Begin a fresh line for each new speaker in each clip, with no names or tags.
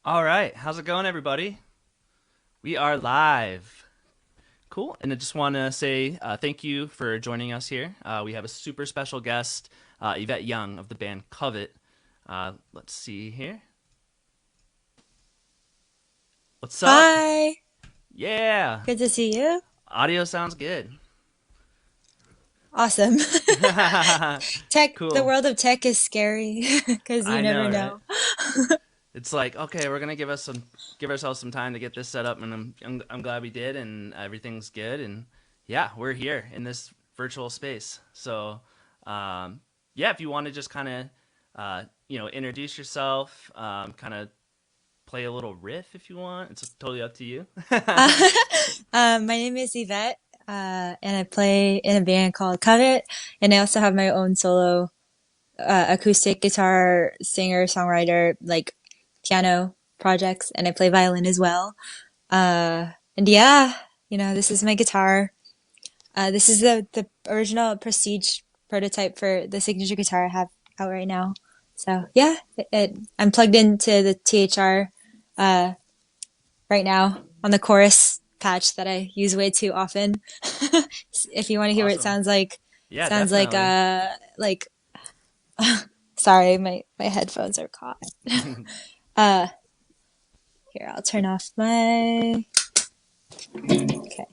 All right, how's it going, everybody? We are live. Cool. And I just want to say thank you for joining us here. We have a super special guest, Yvette Young of the band Covet. Let's see here. What's up?
Hi,
Yeah,
good to see you.
audio sounds good.
Awesome. Tech, the
Cool.
world of tech is scary because you
I
never
know, right?
know.
It's like, okay, we're gonna give ourselves some time to get this set up, and I'm glad we did, and everything's good, and yeah, we're here in this virtual space. So, um, yeah, if you want to just kind of, introduce yourself, kind of play a little riff if you want. It's totally up to you.
My name is Yvette, and I play in a band called Covet, and I also have my own solo acoustic guitar singer, songwriter, like piano projects, and I play violin as well. And yeah, this is my guitar. This is the original Prestige prototype for the signature guitar I have out right now. So yeah, I'm plugged into the THR uh, right now on the chorus patch that I use way too often. If you want to hear what it
Awesome. Yeah,
sounds like
definitely.
sorry, my headphones are caught. Uh, Here, I'll turn off my okay.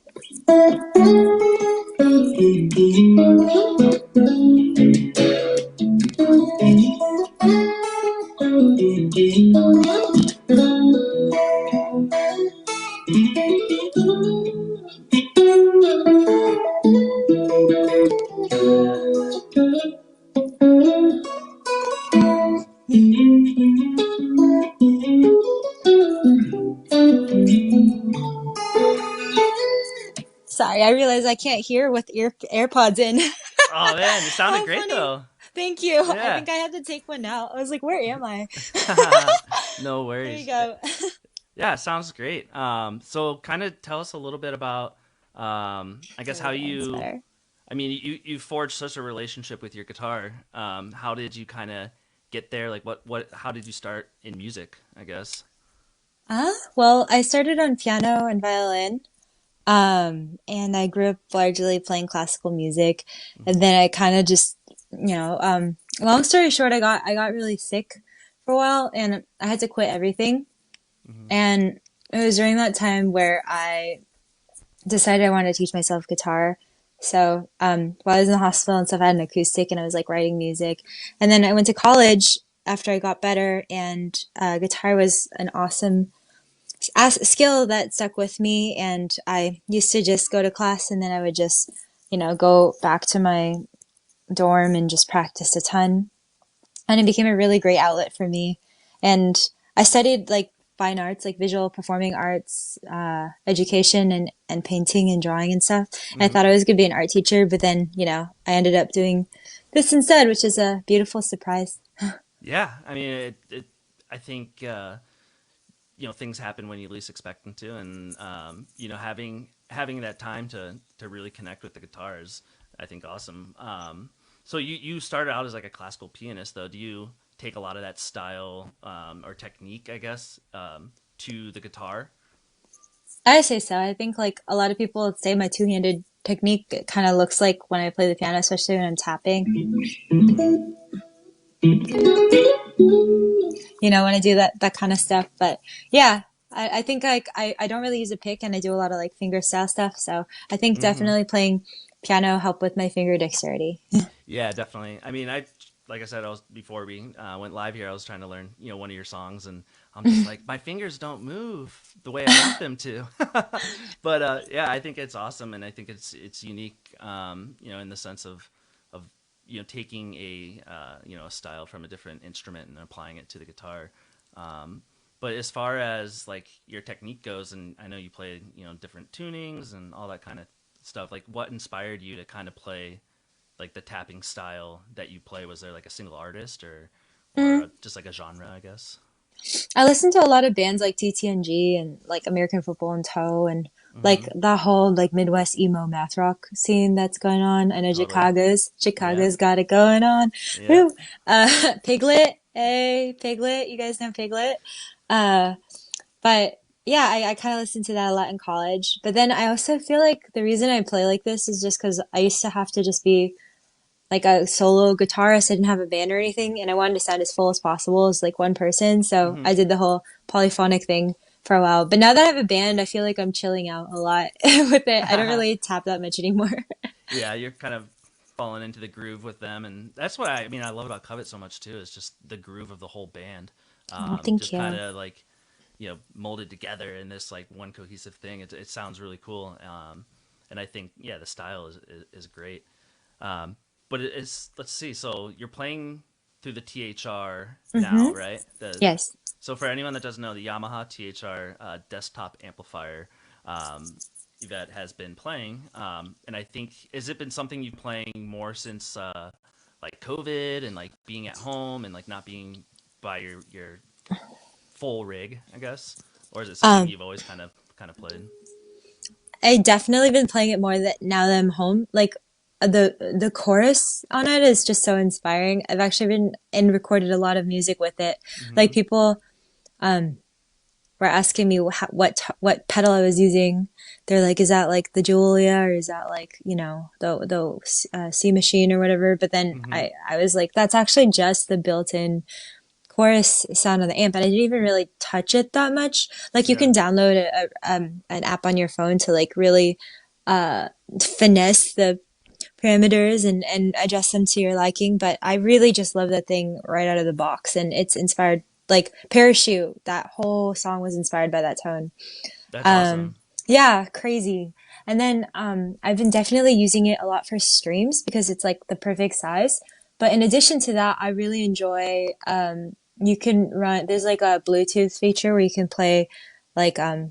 Sorry, I realize I can't hear with AirPods in.
Oh man, it sounded
How
great
funny.
though.
Thank you. I
Yeah.
think I had to take one out. I was like, where am I?
No
There you
worries.
go.
Yeah, sounds great. So kind of tell us a little bit about, I guess
There
how
we go. It's
you,
better.
I mean, you forged such a relationship with your guitar. How did you kind of get there? Like, how did you start in music? I guess.
Well, I started on piano and violin. And I grew up largely playing classical music. And
Hmm.
then I kind of just, long story short, I got really sick for a while and I had to quit everything.
Hmm.
And it was during that time where I decided I wanted to teach myself guitar. So, while I was in the hospital and stuff, I had an acoustic and I was like writing music. And then I went to college after I got better, and guitar was an awesome skill that stuck with me. And I used to just go to class and then I would just, go back to my dorm and just practice a ton. And it became a really great outlet for me. And I studied like fine arts, like visual performing arts, education and painting and drawing and stuff. And I
Hmm.
thought I was going to be an art teacher, but then, I ended up doing this instead, which is a beautiful surprise.
Yeah, I mean, I think things happen when you least expect them to, and having that time to really connect with the guitars, I think awesome. So you started out as like a classical pianist, though. Do you take a lot of that style or technique, I guess, to the guitar?
I say so. I think like a lot of people would say my two-handed technique kind of looks like when I play the piano, especially when I'm tapping.
Hmm.
When I do that kind of stuff. But yeah, I think like I don't really use a pick and I do a lot of like finger style stuff. So I think
Hmm.
definitely playing piano help with my finger dexterity.
Yeah, definitely. I mean, like I said, I was before we went live here. I was trying to learn, one of your songs, and I'm just like, my fingers don't move the way I want them to. But yeah, I think it's awesome, and I think it's unique, in the sense of taking a style from a different instrument and applying it to the guitar. Um, but as far as like your technique goes, and I know you play different tunings and all that kind of stuff. Like, what inspired you to kind of play like the tapping style that you play? Was there like a single artist or
Mm.
just like a genre, I guess?
I listen to a lot of bands like TTNG and like American Football and Toe and like
Mm-hmm.
that whole like Midwest emo math rock scene that's going on. I know
Totally.
Chicago's
Yeah.
Chicago's got it going on.
Yeah.
Woo! Piglet. Hey, Piglet. You guys know Piglet? Uh, but yeah, I kind of listened to that a lot in college. But then I also feel like the reason I play like this is just because I used to have to just be like a solo guitarist. I didn't have a band or anything, and I wanted to sound as full as possible as like one person. So
Hmm.
I did the whole polyphonic thing for a while. But now that I have a band, I feel like I'm chilling out a lot with it. I don't really tap that much anymore.
Yeah, you're kind of falling into the groove with them, and that's what I mean. I love about Covet so much too. Is just the groove of the whole band.
Oh, thank
Just kind
you.
of like molded together in this like one cohesive thing. It sounds really cool, and I think yeah, the style is great. Um, but it's let's see. So you're playing through the THR now,
Mm-hmm.
right?
Yes.
So for anyone that doesn't know, the Yamaha THR desktop amplifier, Yvette has been playing, and I think has it been something you've playing more since like COVID and like being at home and like not being by your full rig, I guess, or is it something
Um,
you've always kind of played?
I definitely been playing it more that now that I'm home. Like the chorus on it is just so inspiring. I've actually been and recorded a lot of music with it.
Hmm.
Like people um were asking me what pedal I was using. They're like, "Is that like the Julia or is that like the C machine or whatever?" But then
Hmm.
I was like, "That's actually just the built-in chorus sound on the amp," and I didn't even really touch it that much. Like you
Yeah.
can download an app on your phone to like really finesse the parameters and adjust them to your liking. But I really just love that thing right out of the box, and it's inspired. Like Parachute, that whole song was inspired by that tone.
That's
Um,
awesome.
yeah, crazy. And then I've been definitely using it a lot for streams because it's like the perfect size. But in addition to that, I really enjoy you can run there's like a Bluetooth feature where you can play like a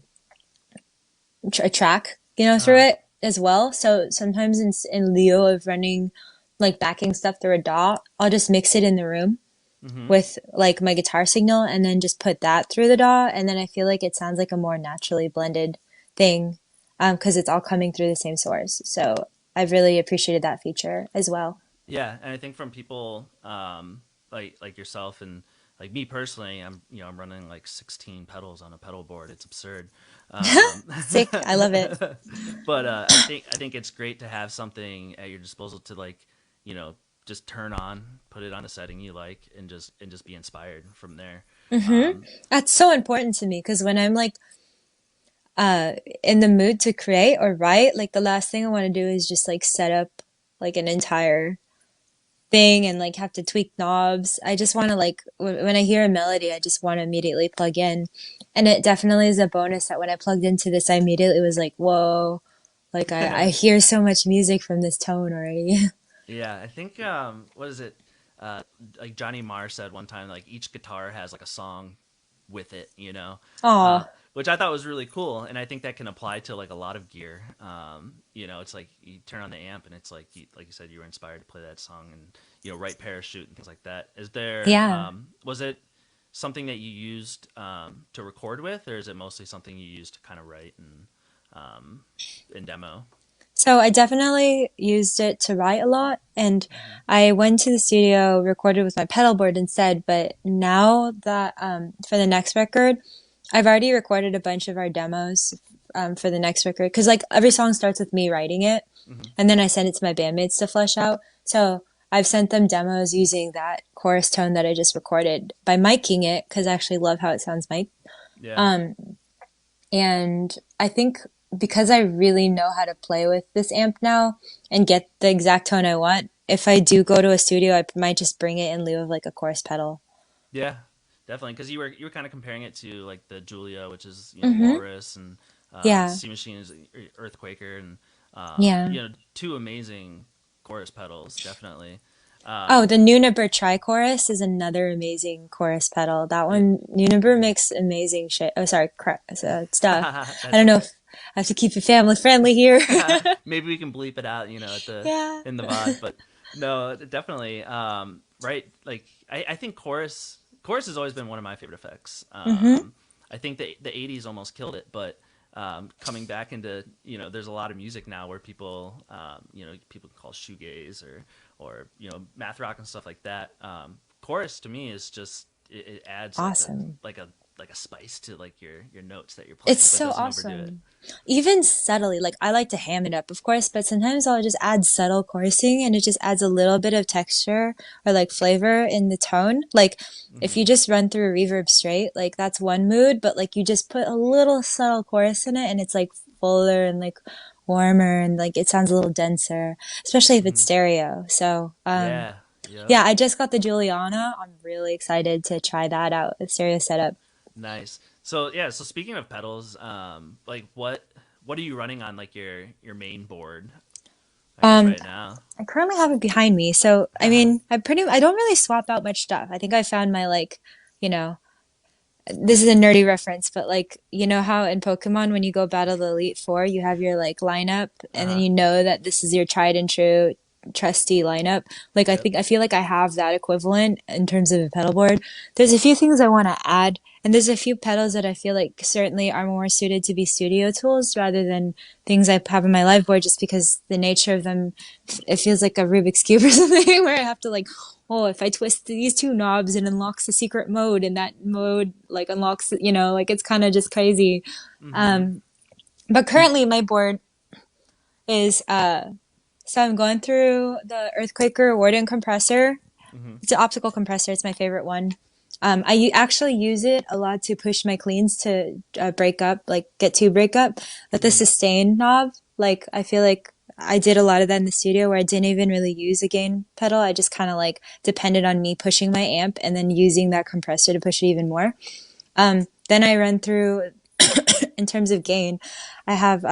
track, through
Uh,
it as well. So sometimes in lieu of running like backing stuff through a DAW, I'll just mix it in the room
hmm.
with like my guitar signal and then just put that through the DAW, and then I feel like it sounds like a more naturally blended thing because it's all coming through the same source. So I've really appreciated that feature as well.
Yeah, and I think from people like yourself and like me personally, I'm running like 16 pedals on a pedal board. It's absurd. Um,
Sick. I love it.
but I think it's great to have something at your disposal to like you know just turn on, put it on a setting you like, and just be inspired from there.
Hmm.
Um,
That's so important to me because when I'm like uh in the mood to create or write, like the last thing I want to do is just like set up like an entire thing and like have to tweak knobs. I just want to like when I hear a melody, I just want to immediately plug in. And it definitely is a bonus that when I plugged into this, I immediately was like, whoa, like I hear so much music from this tone already.
Yeah, I think what is it? Like Johnny Marr said one time, like each guitar has like a song with it,
Aw.
which I thought was really cool, and I think that can apply to like a lot of gear. It's like you turn on the amp, and it's like you said, you were inspired to play that song, and write Parachute and things like that. Is there
Yeah.
was it something that you used to record with, or is it mostly something you used to kind of write and demo?
So I definitely used it to write a lot, and
Hmm.
I went to the studio, recorded with my pedal board instead. But now that for the next record, I've already recorded a bunch of our demos for the next record because like every song starts with me writing it,
Hmm.
and then I send it to my bandmates to flesh out. So I've sent them demos using that chorus tone that I just recorded by miking it because I actually love how it sounds mic'd.
Yeah.
Um, and I think because I really know how to play with this amp now and get the exact tone I want, if I do go to a studio, I might just bring it in lieu of like a chorus pedal.
Yeah, definitely. Because you were kind of comparing it to like the Julia, which is
Hmm.
Walrus, and
Yeah.
C Machine is Earthquaker, and
Yeah.
two amazing chorus pedals, definitely.
Oh,
Um,
the Nunabur Tri-Chorus is another amazing chorus pedal. That
it,
one, Nunabur makes amazing shit. Oh, sorry, stuff. I
that's
don't know
okay.
if I have to keep it family friendly here.
Maybe we can bleep it out,
Yeah.
in the VOD, but no, definitely. Right, like I think chorus has always been one of my favorite effects.
Hmm.
I think the '80s almost killed it, but coming back into there's a lot of music now where people people call shoegaze or math rock and stuff like that. chorus to me is just it adds
Awesome.
like a spice to like your notes that you're
It's
playing, but
so
doesn't overdo it.
awesome. Even subtly, like I like to ham it up, of course, but sometimes I'll just add subtle chorusing and it just adds a little bit of texture or like flavor in the tone. Like if you
Hmm.
just run through a reverb straight, like that's one mood, but like you just put a little subtle chorus in it and it's like fuller and like warmer and like it sounds a little denser, especially if it's
Hmm.
stereo. So,
Yeah. Yep.
yeah, I just got the Juliana. I'm really excited to try that out, the stereo setup.
Nice. So yeah. So speaking of pedals, like what are you running on like your main board? I guess
Um,
right now.
I currently have it behind me. So, I mean, I don't really swap out much stuff. I think I found my like, you know, this is a nerdy reference, but like, you know how in Pokemon when you go battle the Elite Four, you have your like lineup and then
Uh-huh.
you know that this is your tried and true trusty lineup. Like
Yep.
I feel like I have that equivalent in terms of a pedal board. There's a few things I want to add and there's a few pedals that I feel like certainly are more suited to be studio tools rather than things I have on my live board just because the nature of them it feels like a Rubik's Cube or something where I have to like oh, if I twist these two knobs, it unlocks the secret mode, and that mode like unlocks, you know, like it's kind of just crazy.
Mm-hmm.
Um, but currently my board is so I'm going through the Earthquaker Warden compressor.
Mm-hmm.
It's an optical compressor. It's my favorite one. Actually use it a lot to push my cleans to break up, like get to break up. But the
Mm-hmm.
sustain knob, like I feel like I did a lot of that in the studio where I didn't even really use a gain pedal. I just kind of like depended on me pushing my amp and then using that compressor to push it even more. Then I run through in terms of gain. I have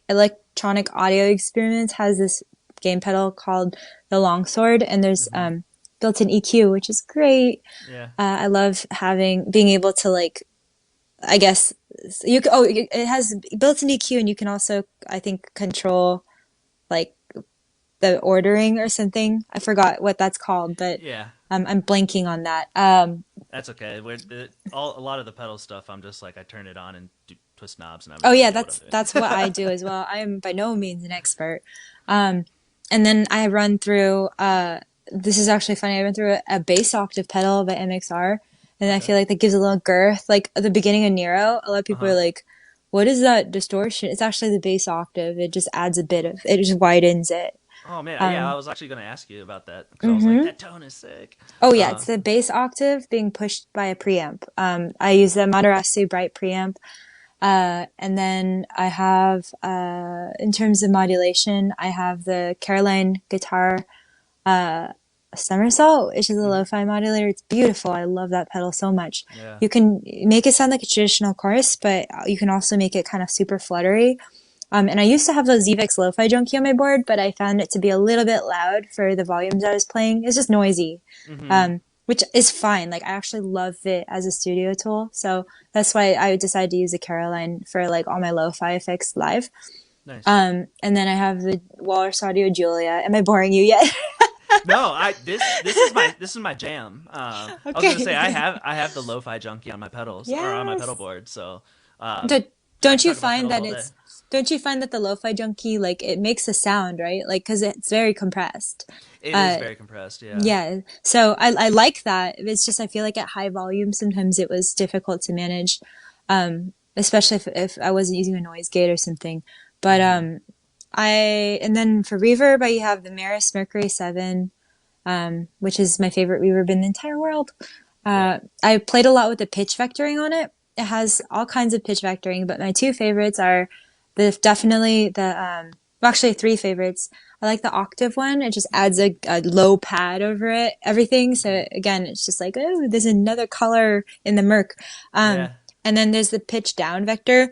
electronic audio experiments has this gain pedal called the Longsword, and there's
Mm-hmm.
built-in EQ, which is great.
Yeah.
I love being able to like, I guess it has built-in EQ, and you can also, I think, control like the ordering or something. I forgot what that's called, but
Yeah.
I'm blanking on that.
That's okay. A lot of the pedal stuff, I'm just like I turn it on and twist knobs, and I have
Oh
no
yeah,
idea what I'm
that's what I
doing.
do as well. I am by no means an expert. Um, and then I run through this is actually funny. I run through a bass octave pedal by MXR, and I
Okay.
feel like that gives a little girth. Like at the beginning of Nero, a lot of
Uh
people are
huh.
like, "What is that distortion?" It's actually the bass octave. It just adds a bit of it just widens it.
Oh man, yeah, I
Um,
was actually gonna ask you about that because I was like,
mhm.
that tone is sick.
Oh yeah,
Uh,
it's the bass octave being pushed by a preamp. I use the Materasu Bright preamp. And then I have, in terms of modulation, I have the Caroline guitar somersault, which is a
mhm.
lo-fi modulator. It's beautiful. I love that pedal so much.
Yeah.
You can make it sound like a traditional chorus, but you can also make it kind of super fluttery. And I used to have those Zvex Lo-Fi Junkie on my board, but I found it to be a little bit loud for the volumes I was playing. It's just noisy,
Mm-hmm.
which is fine. Like I actually love it as a studio tool, so that's why I decided to use a Caroline for like all my lo-fi effects live.
Nice.
And then I have the Walrus Audio Julia. Am I boring you yet?
No, I this is my jam. I was gonna say
Okay.
I have the lo-fi junkie on my pedals or on my pedal
Yes.
board, so
Don't,
I
don't
can
you
talk about
find
pedals
that
all day.
don't you find that the lo-fi junkie, like, it makes a sound, right? Like, cause it's very compressed.
It is
Uh,
very compressed, yeah.
yeah. So I like that. It's just, I feel like at high volume, sometimes it was difficult to manage. Especially if I wasn't using a noise gate or something. But,
Mm-hmm.
and then for reverb, I have the Meris Mercury 7, which is my favorite reverb in the entire world.
Yep.
I played a lot with the pitch vectoring on it. It has all kinds of pitch vectoring, but my two favorites are definitely well, actually three favorites. I like the octave one. It just adds a low pad over everything.
Mm-hmm.
So again, it's just like, oh, there's another color in the Merc. Um,
Yeah.
and then there's the pitch down vector,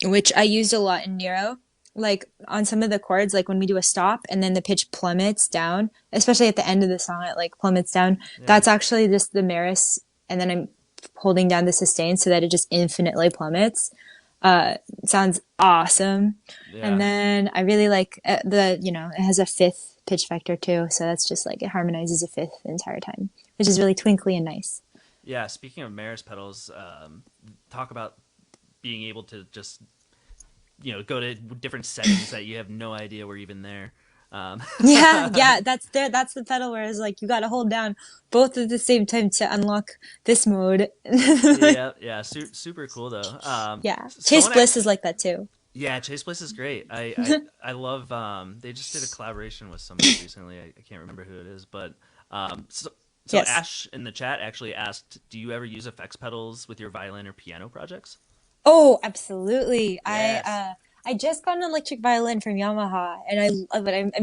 which I used a lot in Nero. Like on some of the chords, like when we do a stop and then the pitch plummets down, especially at the end of the song, it like plummets down.
Yeah.
That's actually just the Maris, and then I'm holding down the sustain so that it just infinitely plummets. It sounds awesome. And
Yeah.
then I really like it has a fifth pitch vector too, so that's just like it harmonizes a fifth the entire time, which is really twinkly and nice.
Yeah. Speaking of Maris pedals, talk about being able to just go to different settings that you have no idea were even there. Um,
Yeah, yeah, that's the pedal where it's like you gotta hold down both at the same time to unlock this mode.
yeah, yeah, super cool though.
Yeah. Chase
Someone
Bliss is like that too.
Yeah, Chase Bliss is great. I love. They just did a collaboration with somebody recently. I can't remember who it is, but so
Yes.
Ash in the chat actually asked, "Do you ever use effects pedals with your violin or piano projects?"
Oh, absolutely.
Yes.
I just got an electric violin from Yamaha and I love it.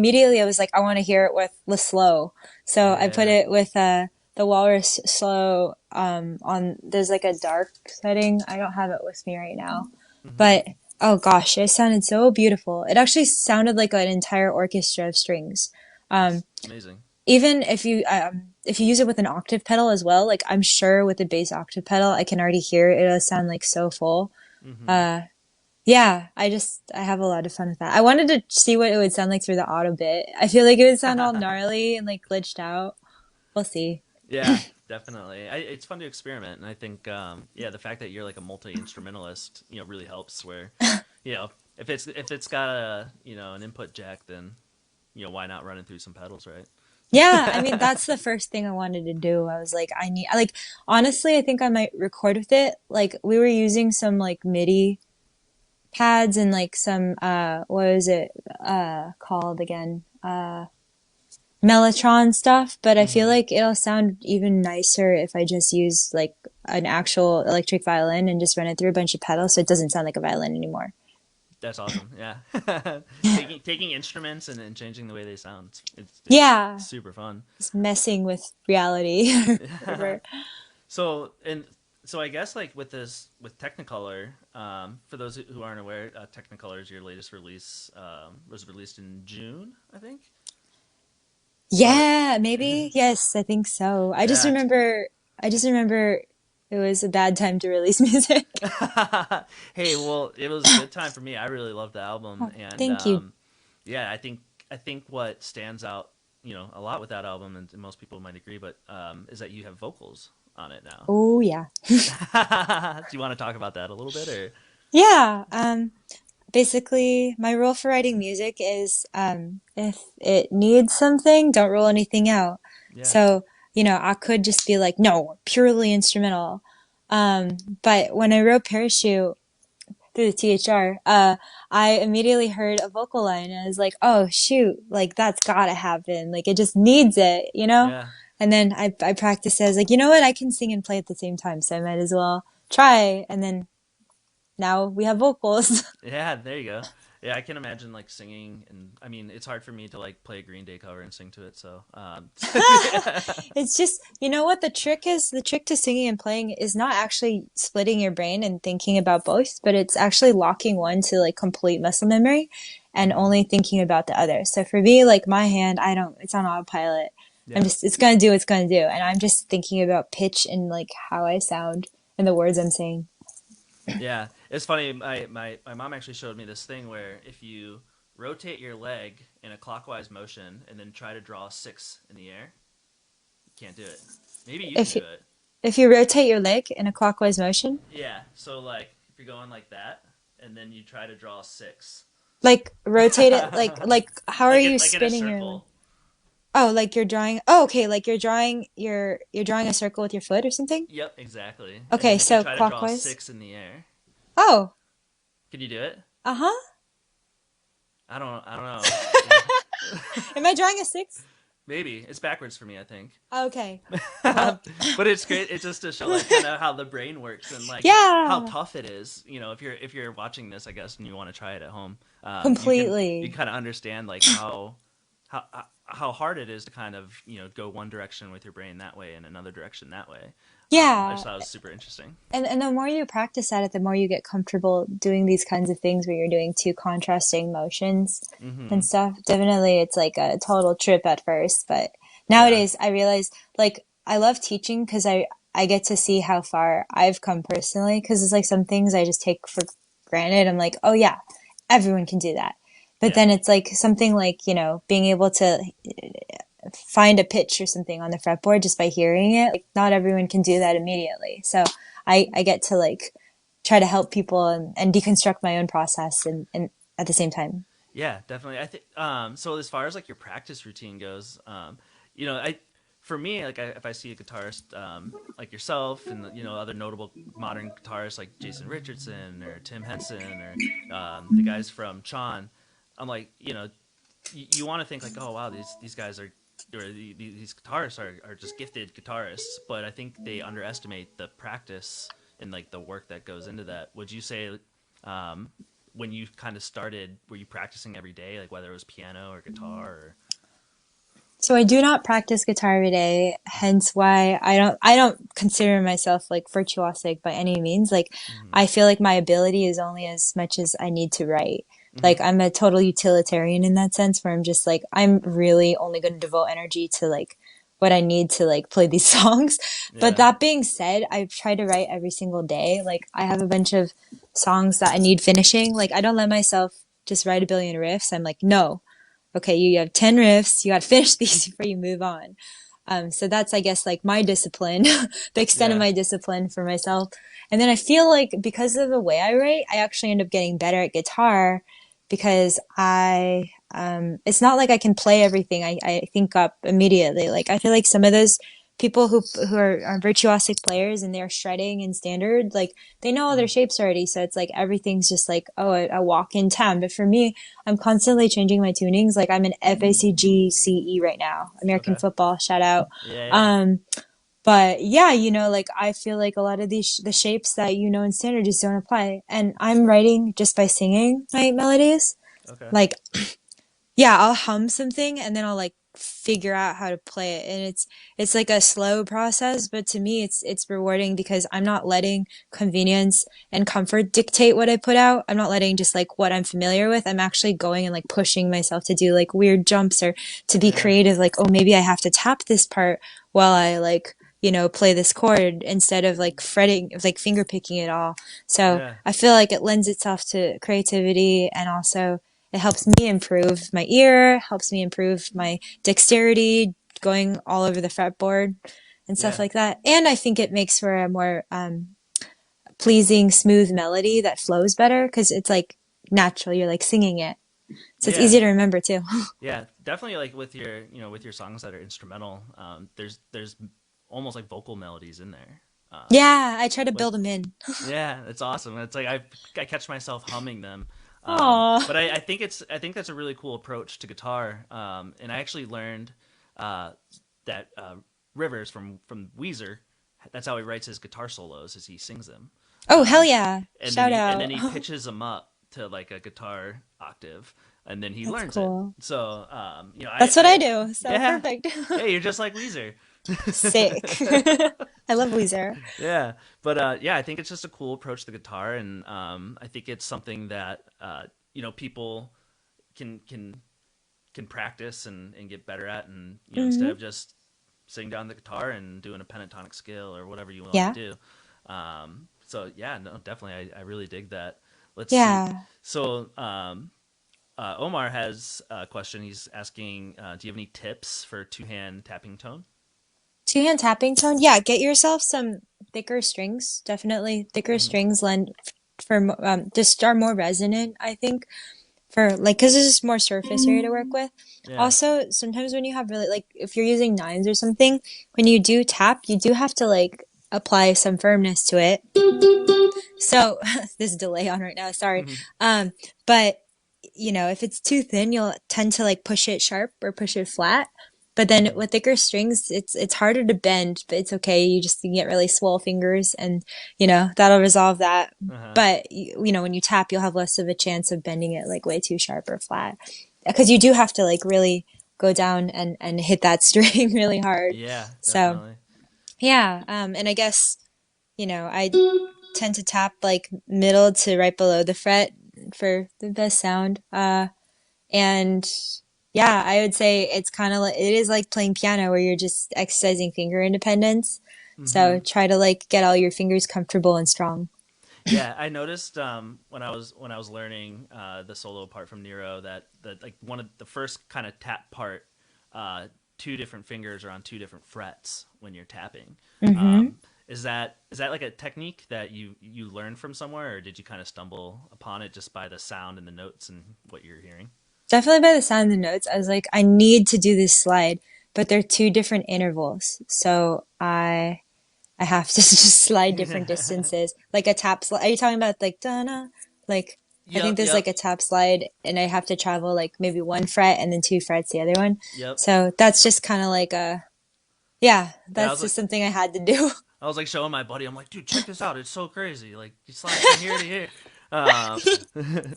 I was like, I want to hear it with the slow. So I put
Yeah.
it with the Walrus slow on there's like a dark setting. I don't have it with me right now.
Hmm.
But oh gosh, it sounded so beautiful. It actually sounded like an entire orchestra of strings. Um,
That's amazing.
Even if you use it with an octave pedal as well, like I'm sure with the bass octave pedal, I can already hear it. It'll sound like so full.
Hmm.
Uh, yeah, I have a lot of fun with that. I wanted to see what it would sound like through the auto bit. I feel like it would sound all gnarly and like glitched out. We'll see.
Yeah, definitely. It's fun to experiment, and I think yeah, the fact that you're like a multi instrumentalist, really helps. Where if it's got a an input jack, then why not run it through some pedals, right?
Yeah, I mean that's the first thing I wanted to do. I was like, honestly, I think I might record with it. Like we were using some like MIDI pads and like some what is it called again? Mellotron stuff, but I feel
Hmm.
like it'll sound even nicer if I just use like an actual electric violin and just run it through a bunch of pedals so it doesn't sound like a violin anymore.
That's awesome. Yeah, taking instruments and then changing the way they sound. It's
Yeah,
super fun.
just messing with reality or whatever.
So and so I guess like with Technicolor, for those who aren't aware, Technicolor is your latest release. Was released in June, I think. But
Yeah, maybe. Yes, I think so.
yeah,
I just remember it was a bad time to release music.
hey, well, it was a good time for me. I really loved the album,
Oh,
and
thank you.
yeah, I think what stands out, a lot with that album, and most people might agree, but is that you have vocals on it now.
Oh, yeah.
Do you want to talk about that a little bit, or?
Yeah, basically, my rule for writing music is if it needs something, don't rule anything out.
Yeah.
So, I could just be like, no, purely instrumental. But when I wrote Parachute through the THR, I immediately heard a vocal line and I was like, oh, shoot, like that's gotta happen. Like it just needs it, you know?
Yeah.
And then I practiced it. I was like, you know what? I can sing and play at the same time, so I might as well try. And then now we have vocals.
Yeah, there you go. Yeah, I can imagine like singing, and I mean, it's hard for me to like play a Green Day cover and sing to it. So, yeah.
It's just, you know what the trick to singing and playing is not actually splitting your brain and thinking about both, but it's actually locking one to like complete muscle memory and
Hmm.
only thinking about the other. So for me, like my hand, it's on autopilot.
Yeah,
It's gonna do what it's gonna do. And I'm just thinking about pitch and like how I sound and the words I'm saying.
yeah. It's funny. My mom actually showed me this thing where if you rotate your leg in a clockwise motion and then try to draw a six in the air, you can't do it. Maybe you can
If
do
you,
it.
if you rotate your leg in a clockwise motion,
Yeah. So like, if you're going like that, and then you try to draw a six,
like rotate it like how are
like
you
in a
spinning your leg?
circle.
Oh, like you're drawing. Oh, okay, like you're drawing a circle with your foot or something?
Yep, exactly. And
Okay,
then if you
so
try to draw a
clockwise.
six in the air,
Oh,
can you do it?
uh-huh.
I don't know.
Am I drawing a six?
Maybe it's backwards for me, I think.
Okay. Well,
But it's great. It's just to show like kind of how the brain works and like how
yeah,
tough it is. If you're watching this, I guess, and you want to try it at home, you
completely.
kind of understand like how how hard it is to kind of go one direction with your brain that way and another direction that way. I just
Yeah.
thought it was super interesting.
And the more you practice at it, the more you get comfortable doing these kinds of things where you're doing two contrasting motions and
Hmm.
stuff. Definitely, it's like a total trip at first, but
Yeah.
nowadays I realize like I love teaching because I get to see how far I've come personally because it's like some things I just take for granted. I'm like, oh yeah, everyone can do that. But
Yeah.
then it's like something like, being able to find a pitch or something on the fretboard just by hearing it. Like not everyone can do that immediately. So I get to like try to help people and deconstruct my own process and at the same time.
Yeah, definitely. I think so as far as like your practice routine goes, I for me like if I see a guitarist like yourself and other notable modern guitarists like Jason Richardson or Tim Henson or the guys from Chon, I'm like, you want to think like, oh wow, these guys are these guitarists are just gifted guitarists, but I think they underestimate the practice and like the work that goes into that. Would you say um, when you kind of started, were you practicing every day, like whether it was piano or guitar? Or...
So I do not practice guitar every day, hence why I don't consider myself like virtuosic by any means. Like
Mm-hmm.
I feel like my ability is only as much as I need to write.
Mm-hmm.
Like I'm a total utilitarian in that sense where I'm just like I'm really only going to devote energy to like what I need to like play these songs. But
Yeah.
that being said, I try to write every single day. Like I have a bunch of songs that I need finishing. Like I don't let myself just write a billion riffs. I'm like, no, okay, you have 10 riffs, you got to finish these before you move on. So that's, I guess, like my discipline, the extent of
Yeah.
my discipline for myself. And then I feel like because of the way I write, I actually end up getting better at guitar because it's not like I can play everything I think up immediately. Like I feel like some of those people who are virtuosic players and they're shredding in standard, like they know all
Mm-hmm.
their shapes already. So it's like everything's just like, oh, a walk in town. But for me, I'm constantly changing my tunings. Like I'm in FACG CE right now, American
Okay.
football, shout out.
Yeah. Yeah.
Um, but yeah, like I feel like a lot of these the shapes that in standard just don't apply. And I'm writing just by singing my melodies.
Okay.
Like yeah, I'll hum something and then I'll like figure out how to play it. And it's like a slow process, but to me it's rewarding because I'm not letting convenience and comfort dictate what I put out. I'm not letting just like what I'm familiar with. I'm actually going and like pushing myself to do like weird jumps or to be
Yeah.
creative, like, oh, maybe I have to tap this part while I like play this chord instead of like fretting, like finger picking it all. So
Yeah.
I feel like it lends itself to creativity and also it helps me improve my ear, helps me improve my dexterity going all over the fretboard and stuff
Yeah.
like that. And I think it makes for a more pleasing, smooth melody that flows better because it's like natural. You're like singing it. So it's
Yeah.
easy to remember too.
Yeah, definitely. Like with your, with your songs that are instrumental, there's almost like vocal melodies in there. Um,
Yeah, I try to
which
build them in.
yeah, it's awesome. It's like I catch myself humming them.
Aw.
But I think that's a really cool approach to guitar. And I actually learned uh, that Rivers from Weezer, that's how he writes his guitar solos, is he sings them.
Oh, hell
Um,
yeah. Shout
and
out.
then he pitches them up to like a guitar octave, and then he
That's
learns it.
cool.
So
That's what I do. So
yeah,
perfect.
yeah, you're just like Weezer.
Sick. I love Weezer.
Yeah, but yeah, I think it's just a cool approach to the guitar, and I think it's something that people can can can practice and get better at, and instead
Hmm.
of just sitting down the guitar and doing a pentatonic scale or whatever you want to
Yeah.
do. So yeah, no, definitely, I really dig that. Let's see.
Yeah.
So Omar has a question. He's asking, do you have any tips for two-hand tapping tone?
Two-hand tapping tone. Yeah, get yourself some thicker strings. Definitely thicker
Hmm.
strings lend for just are more resonant, I think, for like because it's just more surface area to work with.
Yeah.
Also, sometimes when you have really like if you're using nines or something, when you do tap, you do have to like apply some firmness to it. So this delay on right now, sorry.
Hmm.
Um, but if it's too thin, you'll tend to like push it sharp or push it flat. But then
Hmm.
with thicker strings, it's harder to bend, but it's okay. You get really swole fingers and that'll resolve that.
Uh-huh.
But when you tap, you'll have less of a chance of bending it like way too sharp or flat. Because you do have to like really go down and hit that string really hard.
Yeah,
So
definitely.
yeah, and I guess I tend to tap like middle to right below the fret for the best sound. And yeah, I would say it's kind of like it is like playing piano where you're just exercising finger independence.
Hmm.
So try to like get all your fingers comfortable and strong.
Yeah, I noticed when I was learning the solo part from Nero that like one of the first kind of tap part, uh, two different fingers are on two different frets when you're tapping.
Hmm.
Is that like a technique that you learned from somewhere, or did you kind of stumble upon it just by the sound and the notes and what you're hearing?
definitely by the sound of the notes, I was like, I need to do this slide, but they're two different intervals. So I have to just slide different distances, like a tap slide. Are you talking about like Donna? Like I think
Yep,
there's like
yep,
a tap slide, and I have to travel like maybe one fret and then two frets the other one.
yep.
So that's just kind of like a yeah,
Yeah,
that's just something I had to do.
I was like showing my buddy. I'm like, dude, check this out. It's so crazy. Like you slide from here to here. Um,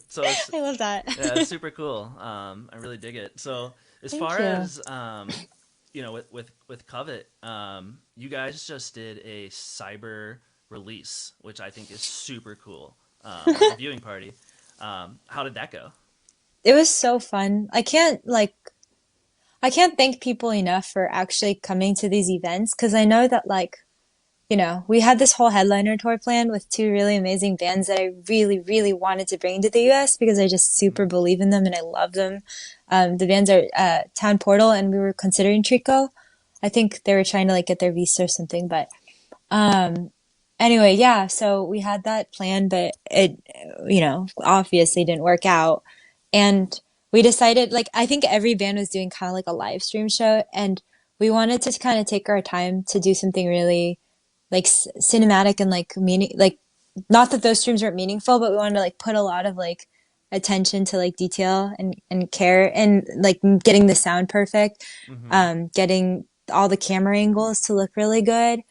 so it's
I love that.
yeah, it's super cool. I really dig it. So as
Thank
far
you.
as with Covet, you guys just did a cyber release, which I think is super cool. Like a viewing party. How did that go?
It was so fun. I can't thank people enough for actually coming to these events because I know that we had this whole headliner tour plan with two really amazing bands that I really, really wanted to bring to the US because I just super believe in them and I love them. The bands are Town Portal and we were considering Trico. I think they were trying to like get their visa or something, but anyway, yeah, so we had that plan, but it, obviously didn't work out. And we decided, like, I think every band was doing kind of like a live stream show, and we wanted to kind of take our time to do something really like cinematic and like meaning, like, not that those streams weren't meaningful, but we wanted to like put a lot of like attention to like detail and care and like getting the sound perfect,
Mm-hmm.
getting all the camera angles to look really good,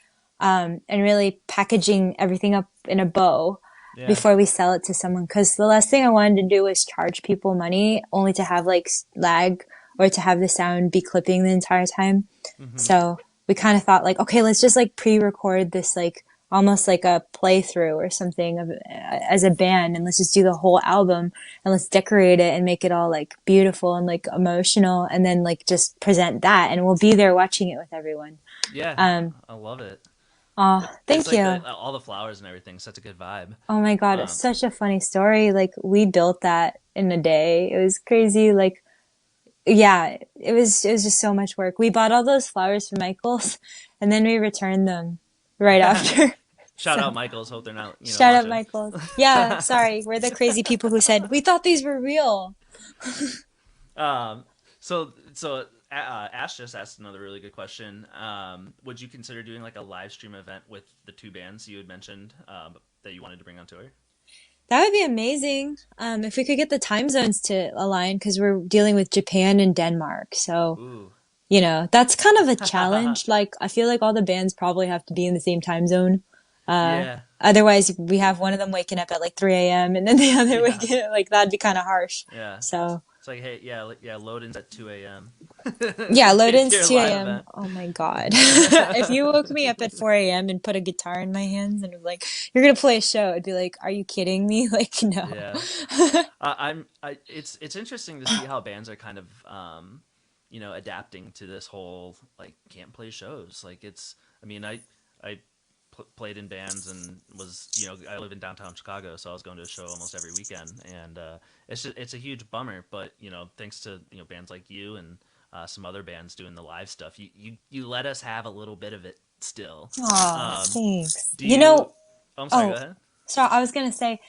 and really packaging everything up in a bow
Yeah.
before we sell it to someone. Because the last thing I wanted to do was charge people money only to have like lag or to have the sound be clipping the entire time.
Mm-hmm.
So we kind of thought like, okay, let's just like pre-record this like almost like a playthrough or something of as a band, and let's just do the whole album and let's decorate it and make it all like beautiful and like emotional, and then like just present that, and we'll be there watching it with everyone.
Yeah,
Um,
I love it.
oh,
It's
thank
like the
you.
all the flowers and everything. Such a good vibe.
Oh my God, it's
Um,
such a funny story. Like we built that in a day. It was crazy. Like yeah, it was just so much work. We bought all those flowers from Michael's and then we returned them right after.
Shout out
So
Michaels. Hope they're not
shout out
watching.
Michael's. Yeah, sorry. We're the crazy people who said we thought these were real.
um, so Ash just asked another really good question. Would you consider doing like a live stream event with the two bands you had mentioned that you wanted to bring on tour?
That would be amazing. If we could get the time zones to align because we're dealing with Japan and Denmark. So,
Ooh.
that's kind of a challenge. Like I feel like all the bands probably have to be in the same time zone.
Yeah.
Otherwise, we have one of them waking up at like 3 a.m. and then the other
Yeah.
waking up like that'd be kind of harsh.
Yeah.
So,
It's like, hey, yeah, yeah, load-ins at 2 a.m.
yeah, load
if
ins
you're a
2
live
a.m.
event.
Oh my God. If you woke me up at 4 a.m. and put a guitar in my hands and was like, you're gonna play a show, I'd be like, are you kidding me? Like, no.
Yeah. It's interesting to see how bands are kind of adapting to this whole like can't play shows. Like it's I mean I played in bands and was I live in downtown Chicago, so I was going to a show almost every weekend, and it's a huge bummer. But thanks to bands like you and some other bands doing the live stuff, you let us have a little bit of it still.
Oh,
Um,
thanks.
do you? Oh, I'm sorry. Go
Oh,
ahead.
so I was gonna say,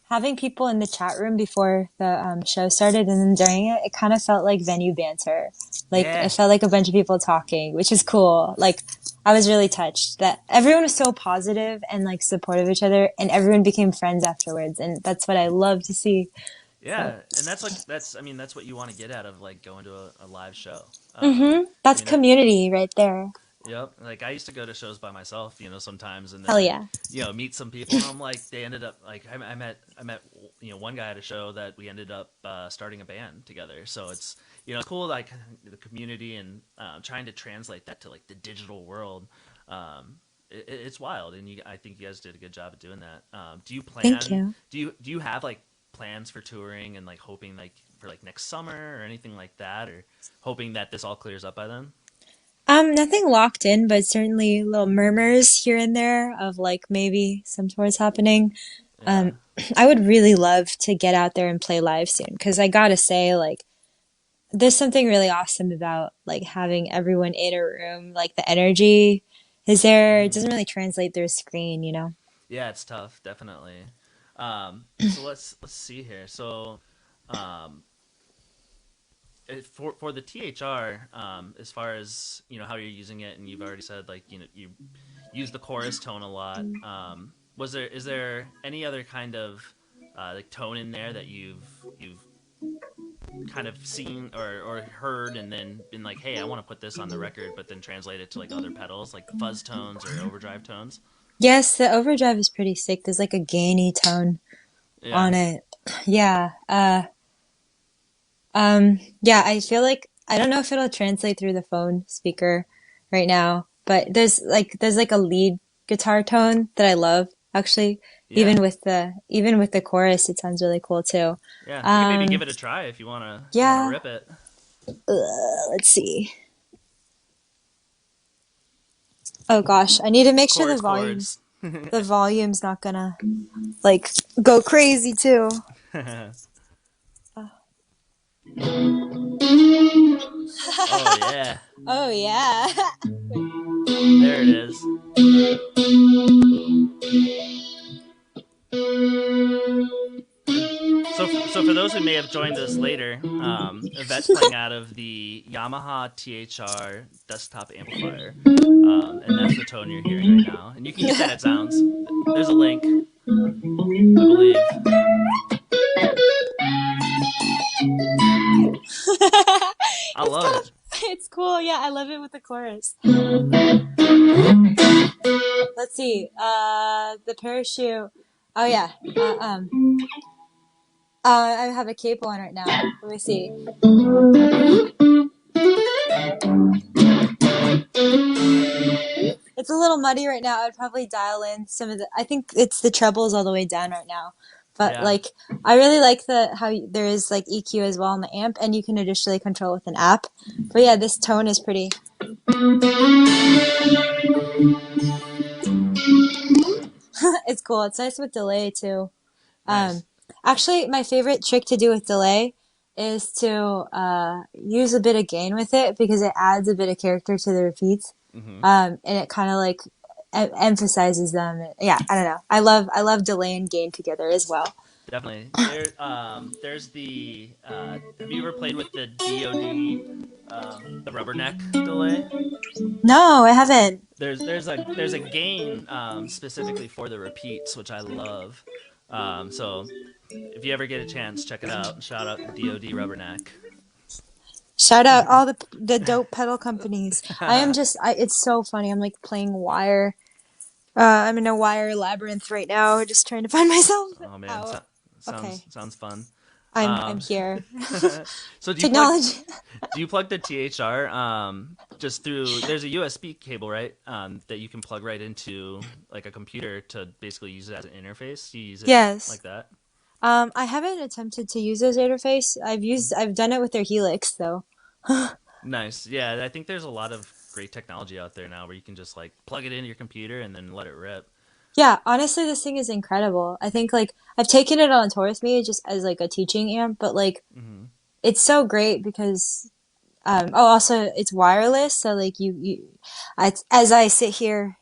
having people in the chat room before the show started and then during it, it kind of felt like venue banter. Like it
Yeah.
felt like a bunch of people talking, which is cool. Like I was really touched that everyone was so positive and like supportive of each other, and everyone became friends afterwards, and that's what I love to see. So,
Yeah, and that's what you want to get out of like going to a live show. I
that's
mean,
community right there.
yep. Like I used to go to shows by myself, sometimes, and then
Hell
I'd
yeah.
meet some people, and I'm like, they ended up like I met one guy at a show that we ended up starting a band together. So it's cool like the community and trying to translate that to like the digital world. It's wild, and I think you guys did a good job of doing that. Do you
Thank
plan?
you.
Do you have like plans for touring and like hoping like for like next summer or anything like that, or hoping that this all clears up by then?
Nothing locked in, but certainly little murmurs here and there of like maybe some tours happening.
Yeah.
Um, I would really love to get out there and play live soon because I gotta say, like, there's something really awesome about like having everyone in a room. Like the energy is there. It
Hmm.
doesn't really translate through a screen.
Yeah, it's tough, definitely. So let's see here. So, um, for the THR, as far as how you're using it, and you've already said like you use the chorus tone a lot. Is there any other kind of like tone in there that you've kind of seen or heard and then been like, hey, I want to put this on the record, but then translate it to like other pedals, like fuzz tones or overdrive tones?
Yes, the overdrive is pretty sick. There's like a gainy tone
Yeah,
on it. Yeah. Yeah, I feel like I don't know if it'll translate through the phone speaker right now, but there's like a lead guitar tone that I love actually.
yeah,
Even with the chorus, it sounds really cool too.
yeah. We can maybe
Um,
give it a try if you wanna
yeah,
rip it.
let's see. Oh gosh, I need to make sure
Chords.
the volume's not gonna like go crazy too.
Oh yeah,
Oh yeah.
there it is. So for those who may have joined us later, Yvette's playing out of the Yamaha THR desktop amplifier, and that's the tone you're hearing right now. And you can get that at Zounds. There's a link, I believe. I
It's
love
kind
it.
of it's cool. Yeah, I love it with the chorus. Let's see. The parachute. Oh yeah. I have a capo on right now. Let me see. It's a little muddy right now. I'd probably dial in some of the. I think it's the trebles all the way down right now. But
Yeah,
like, I really like the how there is like EQ as well on the amp, and you can additionally control with an app. But yeah, this tone is pretty. It's cool. It's nice with delay too. Um,
nice.
Actually, my favorite trick to do with delay is to use a bit of gain with it because it adds a bit of character to the repeats,
Hmm.
and it kind of like emphasizes them. Yeah, I don't know. I love delay and gain together as well.
Definitely. There's the. Have you ever played with the DoD, the rubberneck delay?
No, I haven't.
There's a gain specifically for the repeats, which I love. So if you ever get a chance, check it out. Shout out DoD Rubberneck.
Shout out all the dope pedal companies. It's so funny. I'm like playing wire. I'm in a wire labyrinth right now, just trying to find myself
Oh man,
out. Okay,
sounds fun.
I'm
Um,
here.
so
Technology.
do you plug the THR just through? There's a USB cable, right? That you can plug right into like a computer to basically use it as an interface. You use it
Yes.
like that.
I haven't attempted to use those interface. I've done it with their Helix though.
Nice. Yeah, I think there's a lot of great technology out there now where you can just like plug it into your computer and then let it rip.
Yeah, honestly, this thing is incredible. I think like I've taken it on tour with me just as like a teaching amp, but like
Hmm.
it's so great because oh also it's wireless, so like as I sit here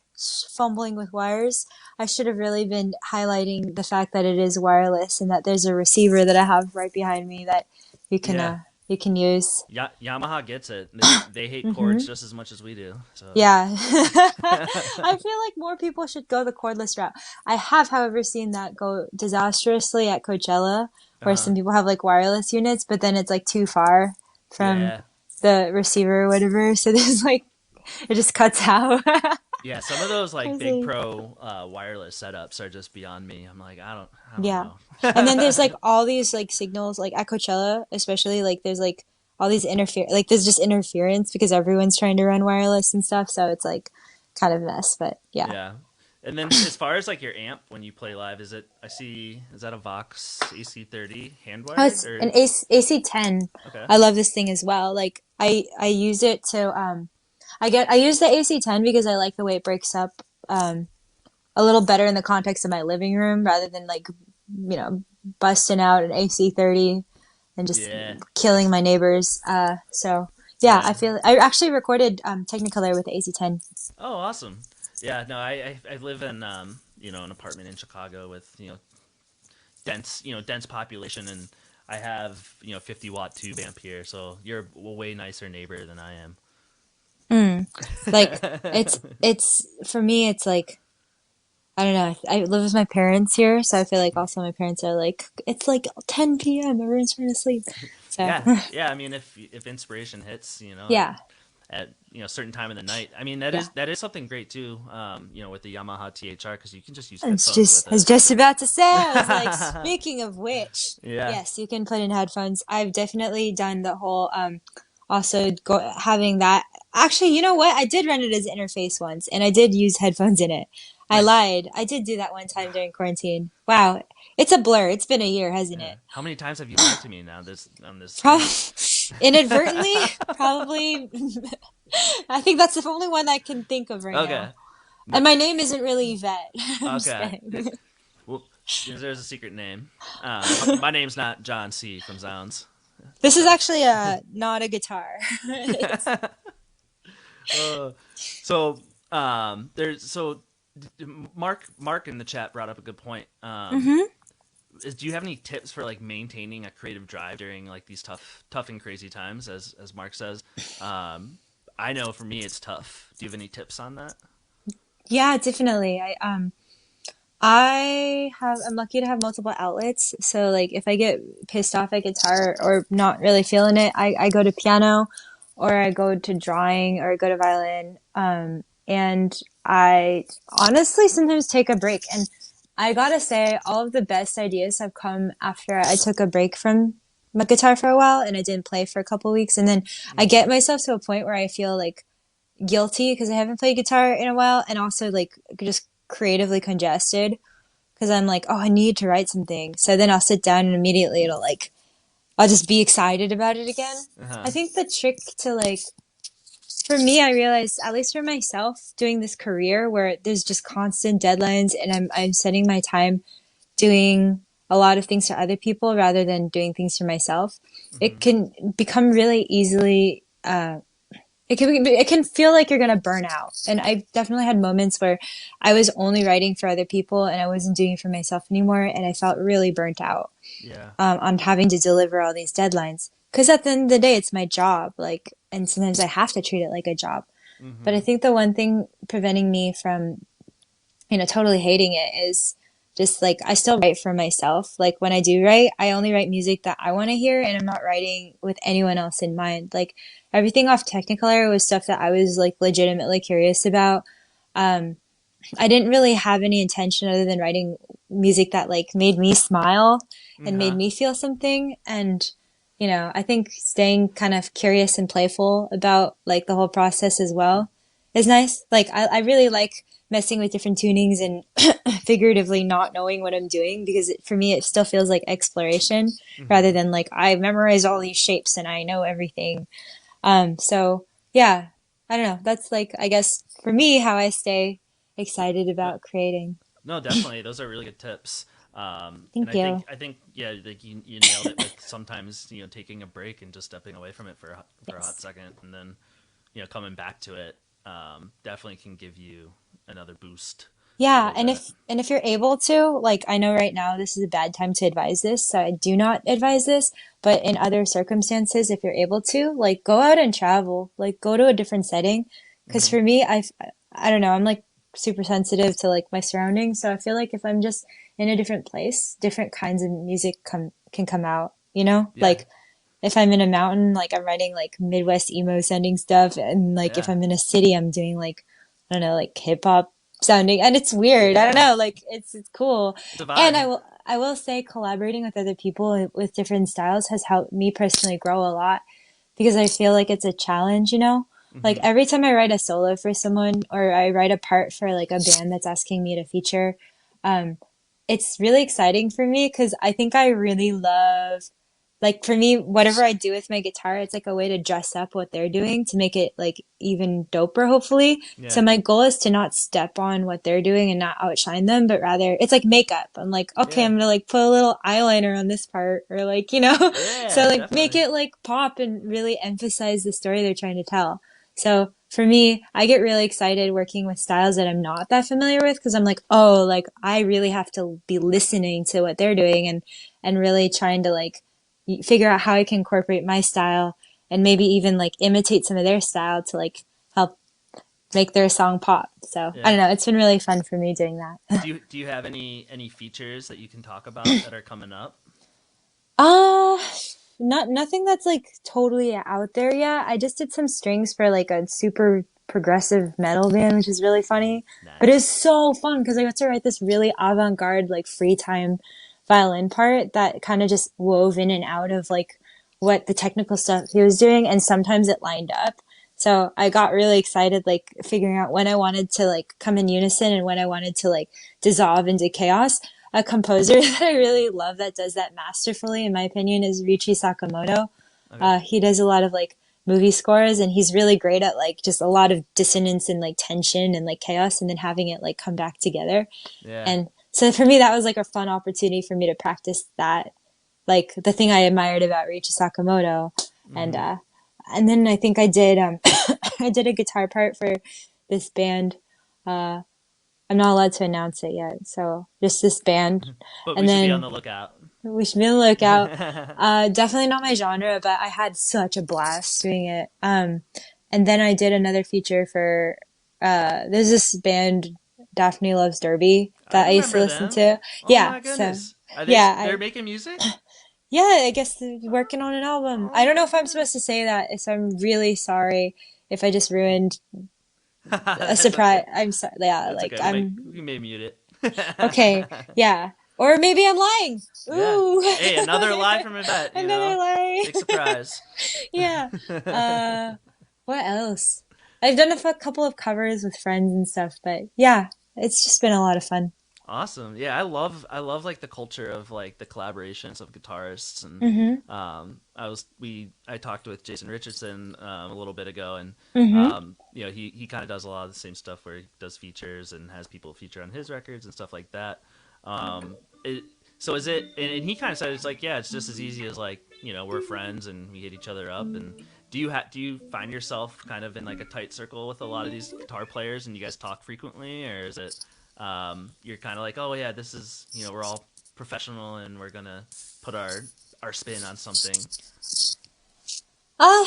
fumbling with wires, I should have really been highlighting the fact that it is wireless and that there's a receiver that I have right behind me that you can
Yeah.
uh you can use.
Yamaha gets it. They hate chords
Hmm.
just as much as we do. So.
Yeah. I feel like more people should go the cordless route. I have, however, seen that go disastrously at Coachella, where
Uh-huh.
some people have like wireless units, but then it's like too far from
Yeah.
the receiver or whatever. So there's like, it just cuts out.
Yeah, some of those like big
Crazy.
pro wireless setups are just beyond me. I'm like, I don't
Yeah.
know.
And then there's like all these like signals, like at Coachella, especially like there's like all these like there's just interference because everyone's trying to run wireless and stuff. So it's like kind of a mess, but yeah.
Yeah. And then as far as like your amp when you play live, is that a Vox AC30 hand
Oh,
wired
it's an
or
AC10.
okay.
I love this thing as well. Like I use it to I use the AC10 because I like the way it breaks up a little better in the context of my living room rather than like busting out an AC30 and just
Yeah.
killing my neighbors. So yeah,
Yeah.
I actually recorded Technicolor with the AC10.
Oh, awesome. Yeah, no, I live in an apartment in Chicago with dense dense population, and I have 50-watt tube amp here, so you're a way nicer neighbor than I am.
Mm. Like it's for me it's like I don't know. I live with my parents here, so I feel like also my parents are like it's like 10 p.m. Everyone's trying to sleep. So
Yeah, yeah. I mean, if inspiration hits,
yeah,
at a certain time of the night. I mean, that
yeah.
is something great too. With the Yamaha THR because you can just use
It's
headphones
just
with
I was
it.
just about to say, I was like, speaking of which,
Yeah.
yes, you can put in headphones. I've definitely done the whole also go having that. Actually, you know what? I did run it as interface once and I did use headphones in it. I
Nice.
lied. I did do that one time during quarantine. Wow. It's a blur. It's been a year, hasn't
Yeah.
it?
How many times have you lied to me now this on this
Pro
stream?
inadvertently, probably. I think that's the only one I can think of right now.
Okay.
And my name isn't really Yvette. I'm just
Okay.
kidding.
Well, there's a secret name. My name's not John C from zZounds.
This is
So.
actually not a guitar. It's,
uh, so there's so Mark in the chat brought up a good point.
hmm
Do you have any tips for like maintaining a creative drive during like these tough and crazy times, as Mark says? I know for me it's tough. Do you have any tips on that?
yeah, definitely. I'm lucky to have multiple outlets. So like if I get pissed off at guitar or not really feeling it, I go to piano or I go to drawing or I go to violin. And I honestly sometimes take a break. And I gotta say, all of the best ideas have come after I took a break from my guitar for a while and I didn't play for a couple weeks. And then I
Mm-hmm.
get myself to a point where I feel like guilty because I haven't played guitar in a while and also like just creatively congested because I'm like, oh, I need to write something. So then I'll sit down and immediately I'll just be excited about it again.
Uh-huh.
I think the trick to like, for me, I realized, at least for myself, doing this career where there's just constant deadlines and I'm spending my time doing a lot of things for other people rather than doing things for myself,
Mm-hmm.
it can become really easily, it can feel like you're gonna burn out. And I definitely had moments where I was only writing for other people and I wasn't doing it for myself anymore, and I felt really burnt out
Yeah.
on having to deliver all these deadlines. Because at the end of the day, it's my job, like, and sometimes I have to treat it like a job. But I
Mm-hmm.
think the one thing preventing me from totally hating it is just like I still write for myself. Like when I do write, I only write music that I want to hear and I'm not writing with anyone else in mind. Like everything off Technicolor was stuff that I was like legitimately curious about. Um, I didn't really have any intention other than writing music that like made me smile and made
Uh-huh.
me feel something. And, I think staying kind of curious and playful about like the whole process as well is nice. Like I really like messing with different tunings and figuratively not knowing what I'm doing because for me it still feels like exploration rather
Mm-hmm.
than like I memorize all these shapes and I know everything. So yeah, I don't know. That's like I guess for me how I stay excited
No,
about creating.
no, definitely. Those are really good tips. And
Thank you.
I think, yeah, like you nailed it with sometimes, taking a break and just stepping away from it for a hot
Yes.
second, and then, coming back to it, definitely can give you another boost a
Yeah,
little
and
bit.
if you're able to, like I know right now this is a bad time to advise this, so I do not advise this, but in other circumstances, if you're able to, like go out and travel, like go to a different setting. Because
Mm-hmm.
for me, I don't know, I'm like super sensitive to like my surroundings, so I feel like if I'm just in a different place, different kinds of music can come out, you know?
Yeah,
Like if I'm in a mountain, like I'm writing like Midwest emo sounding stuff, and like if
yeah,
I'm in a city, I'm doing like I don't know, like hip hop sounding, and it's weird. I don't
yeah.
know, like it's cool.
It's a
And
vibe.
I will say collaborating with other people with different styles has helped me personally grow a lot because I feel like it's a challenge, you know? Like
Mm-hmm.
every time I write a solo for someone or I write a part for like a band that's asking me to feature, um, it's really exciting for me because I think I really love like for me, whatever I do with my guitar, it's like a way to dress up what they're doing to make it like even doper, hopefully. So
Yeah,
my goal is to not step on what they're doing and not outshine them, but rather it's like makeup. I'm like, okay,
yeah,
I'm gonna like put a little eyeliner on this part or like, so
yeah,
like make
definitely.
it like pop and really emphasize the story they're trying to tell. So for me, I get really excited working with styles that I'm not that familiar with because I'm like, oh, like I really have to be listening to what they're doing and really trying to like figure out how I can incorporate my style and maybe even like imitate some of their style to like help make their song pop. So I
Yeah.
don't know. It's been really fun for me doing that.
Do you have any features that you can talk about that are coming up?
Uh, nothing that's like totally out there yet. I just did some strings for like a super progressive metal band, which is really funny. But it's
Nice.
so fun because I got to write this really avant-garde like free time violin part that kind of just wove in and out of like what the technical stuff he was doing, and sometimes it lined up. So I got really excited, like figuring out when I wanted to like come in unison and when I wanted to like dissolve into chaos. A composer that I really love that does that masterfully, in my opinion, is Ryuichi Sakamoto.
Okay.
He does a lot of like movie scores, and he's really great at like just a lot of dissonance and like tension and like chaos, and then having it like come back together.
Yeah.
And so for me, that was like a fun opportunity for me to practice that, like the thing I admired about Ryuichi Sakamoto. And
Mm-hmm.
and then I think I did I did a guitar part for this band. Uh, I'm not allowed to announce it yet, so just this band.
But we
And
should be on
then
the lookout.
we should be on the lookout. Definitely not my genre, but I had such a blast doing it. And then I did another feature for there's this band, Daphne Loves Derby,
I
that I used to
remember
listen
them.
to.
Oh
Yeah,
my
so
goodness. Are they
yeah,
they're
I
making music?
yeah, I guess they're working on an album.
Oh
I don't know
my
if I'm supposed to say that, so I'm really sorry if I just ruined a
That's
surprise.
okay.
I'm sorry. Yeah,
That's
like
okay.
I'm
We may mute it.
okay. Yeah. Or maybe I'm lying.
Yeah.
Ooh.
Hey, another lie from Yvette, you
Another
know?
lie.
Big surprise.
Yeah. What else? I've done couple of covers with friends and stuff, but yeah, it's just been a lot of fun.
Awesome. Yeah, I love like the culture of like the collaborations of guitarists and
Mm-hmm.
I talked with Jason Richardson a little bit ago, and
Mm-hmm.
he kind of does a lot of the same stuff where he does features and has people feature on his records and stuff like that. It, so is it and he kind of said it's like, yeah, it's just as easy as like, we're friends and we hit each other up. And do you find yourself kind of in like a tight circle with a lot of these guitar players and you guys talk frequently, or is it you're kind of like, oh yeah, this is, we're all professional and we're gonna put our spin on something.
Uh,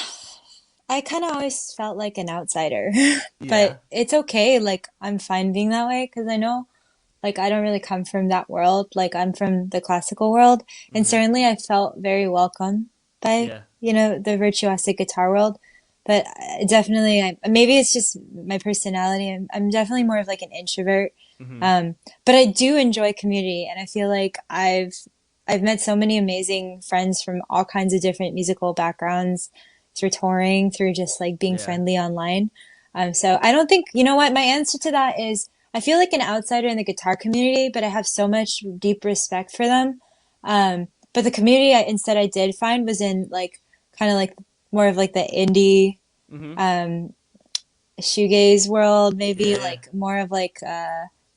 I kind of always felt like an outsider,
Yeah.
but it's okay. Like I'm fine being that way because I know like I don't really come from that world. Like I'm from the classical world, and
Hmm.
certainly I felt very welcome by,
Yeah.
the virtuosic guitar world. But definitely, maybe it's just my personality. I'm definitely more of like an introvert.
Hmm.
Um, but I do enjoy community, and I feel like I've met so many amazing friends from all kinds of different musical backgrounds through touring, through just like being
Yeah.
friendly online. So I don't think, you know what, my answer to that is I feel like an outsider in the guitar community, but I have so much deep respect for them. But the community instead I did find was in like kind of like more of like the indie
Hmm.
um, shoegaze world, maybe
Yeah.
like more of like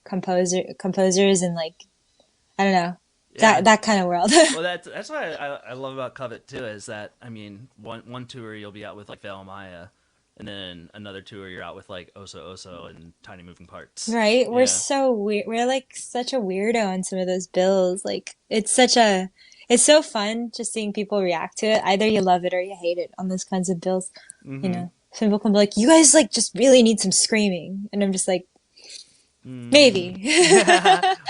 composers and like I don't know
Yeah.
that kind of world.
Well, that's what I love about Covet too, is that, I mean, one tour you'll be out with like Maya, and then another tour you're out with like Oso Oso and Tiny Moving Parts.
Right? We're
Yeah.
so weird. We're like such a weirdo on some of those bills. Like it's so fun just seeing people react to it. Either you love it or you hate it on those kinds of bills.
Hmm.
Some people can be like, "You guys like just really need some screaming," and I'm just like,
Mm.
maybe.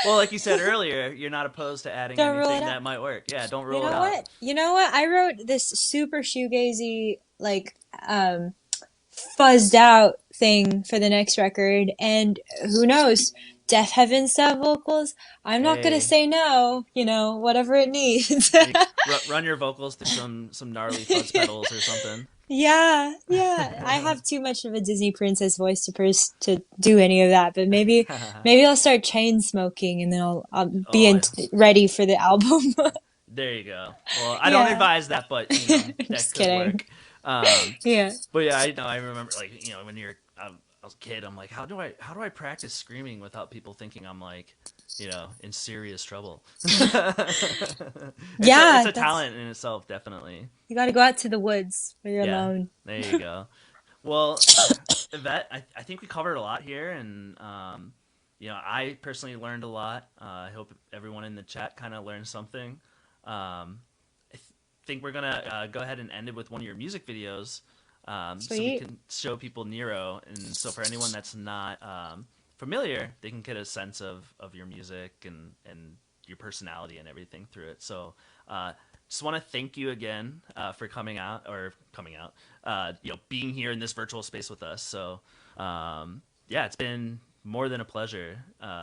Well, like you said earlier, you're not opposed to adding
Don't rule it
anything
out.
that might work. Yeah, don't
You
rule it
know
out.
what? You know what? I wrote this super shoegazy like fuzzed out thing for the next record, and who knows, Deaf Heaven style vocals, I'm not gonna
Hey,
say no, whatever it needs.
run your vocals through some gnarly fuzz pedals or something.
Yeah, yeah, I have too much of a Disney princess voice to do any of that, but maybe I'll start chain smoking and then I'll be
Oh,
ready for the album.
there you go. Well, I don't
Yeah.
advise that, but that
Just
could
kidding.
work. Um,
Yeah.
but yeah, I know. I remember, like, when I was a kid, I'm like, how do I practice screaming without people thinking I'm like, in serious trouble? It's
Yeah,
a
that's
talent in itself, definitely.
you got to go out to the woods where you're
Yeah,
alone.
there you go. Well, Yvette, I think we covered a lot here, and I personally learned a lot. I hope everyone in the chat kind of learned something. Um, think we're gonna go ahead and end it with one of your music videos, so we
Sweet.
can show people Nero, and so for anyone that's not familiar, they can get a sense of your music and your personality and everything through it. So, just want to thank you again for coming out, being here in this virtual space with us. So, yeah, it's been more than a pleasure.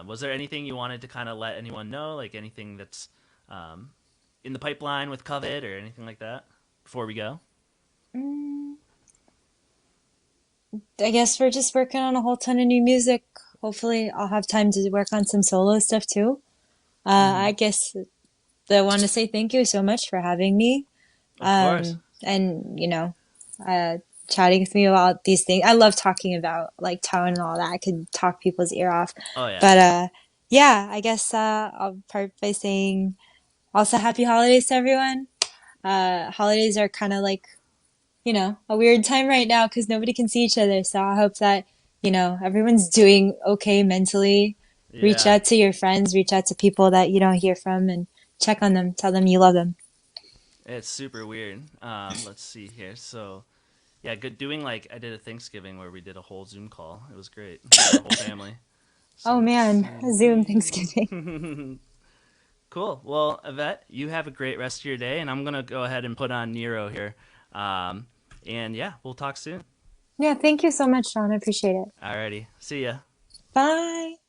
Was there anything you wanted to kind of let anyone know, like anything that's um, in the pipeline with Covet or anything like that before we go?
Mm, I guess we're just working on a whole ton of new music. Hopefully, I'll have time to work on some solo stuff too.
Hmm.
I guess I want to say thank you so much for having me.
Of course.
And uh, chatting with me about these things. I love talking about like tone and all that. I could talk people's ear off.
Oh yeah.
But yeah, I guess I'll part by saying also happy holidays to everyone. Holidays are kind of like, a weird time right now because nobody can see each other. So I hope that, everyone's doing okay mentally. Reach
Yeah.
out to your friends, reach out to people that you don't hear from and check on them. Tell them you love them.
It's super weird. Let's see here. So, yeah, good doing like I did a Thanksgiving where we did a whole Zoom call. It was great with our whole family. So
Oh
let's
man,
see
Zoom Thanksgiving.
here. Cool. Well, Yvette, you have a great rest of your day, and I'm gonna go ahead and put on Nero here. Um, and yeah, we'll talk soon.
Yeah, thank you so much, Sean. I appreciate it.
Alrighty. See ya.
Bye.